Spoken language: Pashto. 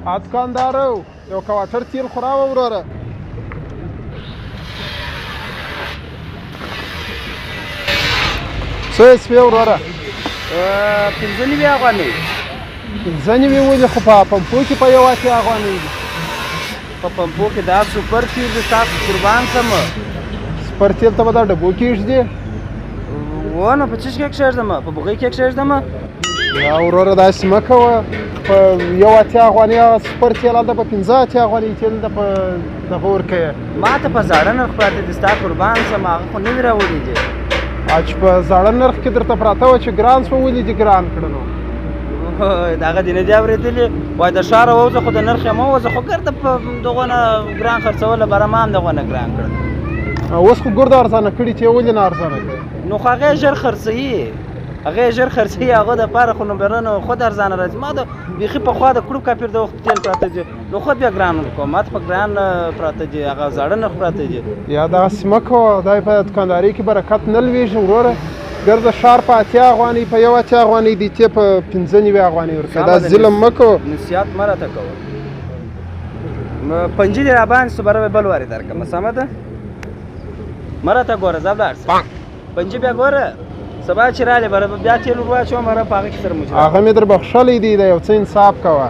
دوکاندارو یو کواتر تیل خو راوړه وروره. څه یې سپې وروره؟ 15 افغانۍ. 15 ولې خو په پمپو کې په 1 افغانۍ دي. په پمپو کې دا سوپر تیل دی تاسو قربان شم. سوپر تیل ته به دا ډبو کې ایږدي؟ ونه په چیش کې کښېږدم په بوغۍ کې کښېږدم. یا وروره داسې مه کوه. په 1 افغانۍ هغه سوپر تیل هلته په 15 افغانۍ تیل ده په دغه ورکوې. ما ته په زاړه نرخ پراته دي ستا قربان شم هغه خو نوي راوړي دي. چې په زاړه نرخ کې درته پراته وه چې ګران شوه ولې دې ګران کړه نو؟ دغه دې نه دي اورېدلي وایي د ښاره ووځه خو د نرخ یې مه وځه خو ګرده په دغو نه ګران خرڅوله بره ما هم دغو نه ګران کړل. اوس خو ګرده ارزانه کړي چې ولې نه ارزانه کړي؟ نو خو هغه یې ژر خرڅوي هغه دپاره خو نو بره نو خود ارزانه راځي. ما د بیخي پخوا د کړوب کاپیر د وخت تیل پراته دي نو خود بیا ګران ورکوم. ما ته په ګران پراته دي هغه زاړه نرخ پراته دي. یا دغسې مه کوه دا په دوکاندارۍ کې برکت نه لوېږي وروره. ګرده ښار په 8 افغانۍ په 1 افغانۍ دي چې په 15 افغانۍ ورکوي. دا ظلم مه کوه. نصیحت مه راته کوه. پنجې دې راباندې سو بره به بل وارې درکړم سمه ده. مه راته ګوره ځه ولاړ سه. پنجې بیا ګوره سبا چې رالې بره بیا تیل ور واچوم هغه په هغه کې سره مجرم. هغه مې در بخښلی دی د یو څه انصاف کوه.